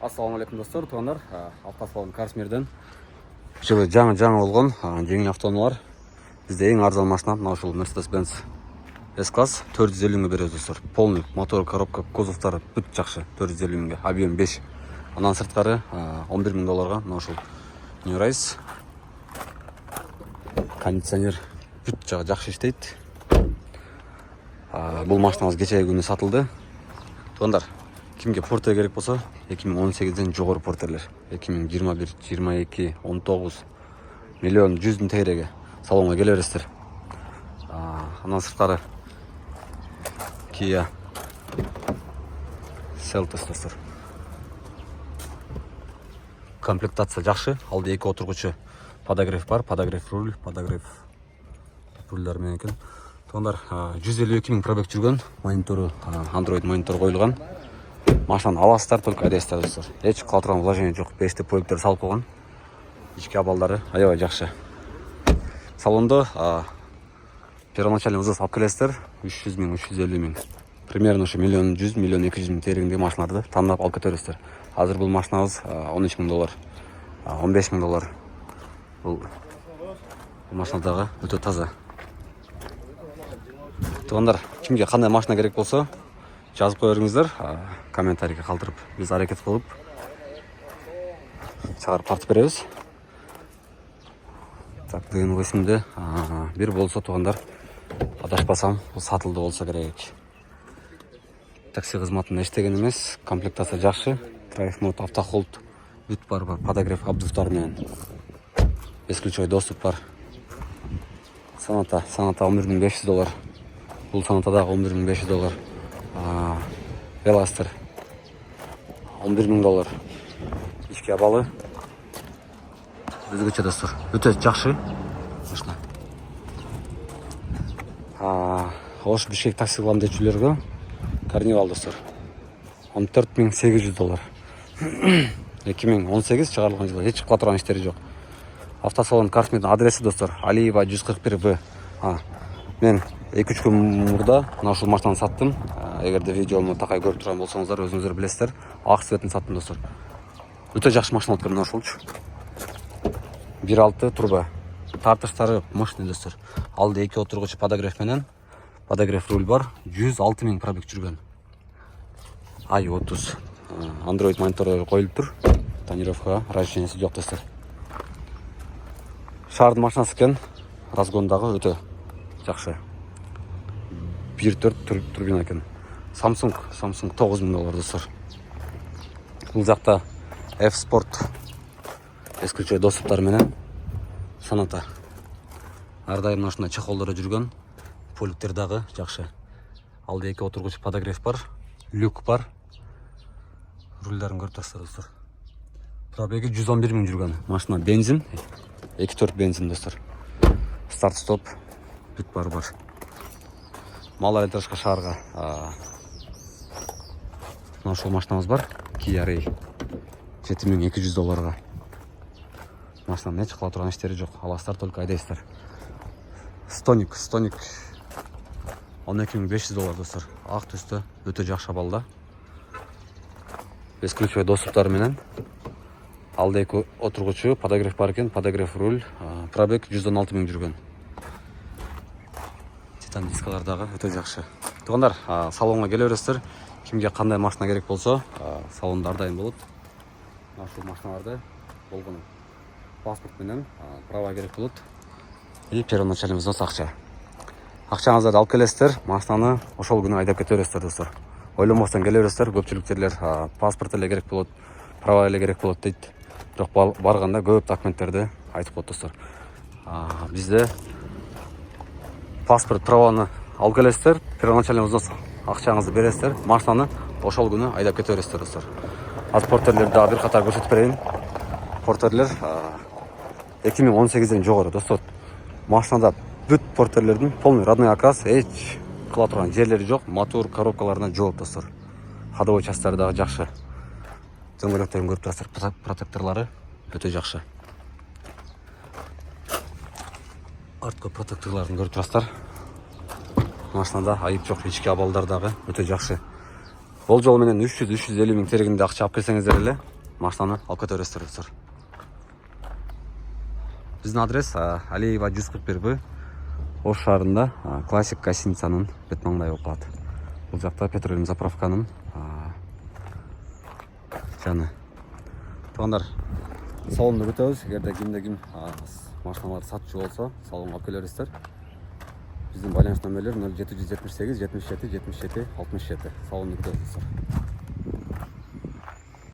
Ассалаумалейкум достор, туғандар. Автосалон Карсмирден жылы жаңы болған жеңіл автоунаалар. Бізде ең арзан машина мынау ушул Mercedes-Benz S-класс 450 миңге беребиз достор. Полный мотор, коробка, кузовтары бүт жакшы. 450 миңге, объем 5. Анан сырткары 11 миң долларга мынау ушул New Race. Кондиционер бүт жагы жакшы иштейт. Бул машинабыз кечеги күнү сатылды. Туғандар, кимге Порте керек болса, 2018-ден жогору Портерлер. 2021, 22, 19 миллион 100 тегереге салонга келе бересиздер. Анан сырткары Kia Seltos достор. Комплектация жакшы. Алды 2 отургучу подогрев бар, подогрев руль, подогрев рульдар менен экен. Туғандар, 152 миң пробег жүргөн, монитору Android монитор коюлган. Машинаны аласыздар, только айдайсыздар достор. Эч кыла турган вложение жок. 5 проектер салып койгон. Ички абалдары аябай жакшы. Салондо первоначальный взнос алып келесиздер 300 миң, 350 миң. Примерно ушу миллион 100, миллион 200 миң тегерегиндеги машиналарды тандап алып кете бересиздер. Азыр бул машинабыз 13 миң доллар, 15 миң доллар. Бул машинадагы өтө таза. Туғандар, кимге кандай машина керек болсо, жазып кое бериңиздер, комментарийге калтырып, биз аракет кылып чыгарып тартып беребиз. Так, ДНВ-синде бир болсо туғандар, адашпасам, бул сатылды болсо керек. Такси кызматын эчтеген эмес, комплектация жакшы, драйв мод, автохолд, бүт бар, подогрев абдуфтар менен. Бесключевой доступ бар. Саната 11500 доллар. Бул санатадагы 11500 доллар. Веластер 11 миң доллар. Ички абалы өзгөчө достор. Өтө жакшы машина. Ош Бишкек такси кылам дечүлөргө Карнивал достор. 14800 доллар. 2018 чыгарылган жылы эч кыла турган иштери жок. Автосалон Карсмирдин адреси достор. Алиева 141 В. Мен 2-3 күн мурда мына ушул машинаны саттым. Эгерде видеомду такай көрүп турган болсоңуздар, өзүңүздөр билесиздер. Ак цветин саттым достор. Өтө жакшы машина болуп мына ушулчу. 1.6 турбо. Тартыштары мощный достор. Алды 2 отургучу подогрев менен, подогрев руль бар. 106 миң пробег жүргөн. i30. Android монитору коюлуп тур. Тонировка, разрешениеси жок достор. Шаардын машинасы экен. Разгондагы өтө жакшы. 1.4 турбина экен. Samsung 9 миң доллар достор. Бул жакта F-Sport ключевой доступтары менен саната. Ар дайым машина чехолдору жүргөн. Поликтер дагы жакшы. Алды 2 отургучу подогрев бар, люк бар. Рульдарын көрүп турасыздар достор. Пробеги 111 миң жүргөн. Машина бензин, 2.4 бензин достор. Старт стоп бүт бар. Малая электрошка шаарга мына ушул машинабыз бар. Kia Ray 7200 долларга. Машинанын эч кыла турган иштери жок. Аласыздар, только айдайсыздар. Стоник 12500 доллар достор. Ак түстө өтө жакшы абалда. Бесключевой доступтары менен. Алды 2 отургучу подогрев бар экен, подогрев руль, пробег 116 миң жүргөн. Титан дискалар дагы өтө жакшы. Туғандар, салонга келе бересиздер. Кимге кандай машина керек болсо, салонда ар дайым болот. Ушул машиналарды болгон паспорт менен права керек болот. И первоначальный взнос акча. Акчаңыздарды алып келесиздер, машинаны ошол күнү айдап кете бересиздер достор. Ойлонбостон келе бересиздер, көпчүлүк жерлер паспорт эле керек болот, права эле керек болот дейт. Бирок барганда көп документтерди айтып коет достор. Бизде паспорт, праваны алып келесиздер, первоначальный взнос акчаңызды бересиздер, машинаны ошол күнү айдап кете бересиздер достор. Аз портерлерди дагы бир катар көрсөтүп берейин. Портерлер 2018-ден жогору достор. Машинада бүт портерлердин полный родной окрас, эч кыла турган жерлери жок. Мотор, коробкаларына жооп достор. Ходовой частары дагы жакшы. Дөңгөлөктөрүн көрүп турасыздар, протекторлары өтө жакшы. Арткы протекторларын көрүп турасыздар. Машинада айып жок, ички абалдар дагы өтө жакшы. Бол жол менен 300-350 миң тегерегинде акча алып келсеңиздер эле машинаны алып кете бересиздер достор. Биздин адрес Алиева 141Б. Ош шаарында классик гостиницанын бет маңдайы болуп калат. Бул жакта петролиум заправканын жаны. Туугандар, салонду күтөбүз. Эгерде ким машиналарды сатчу болсо, салонго алып келерсиздер. Биздин байланыш номерлер 0778 77 77 67. Салонду күтөбүз.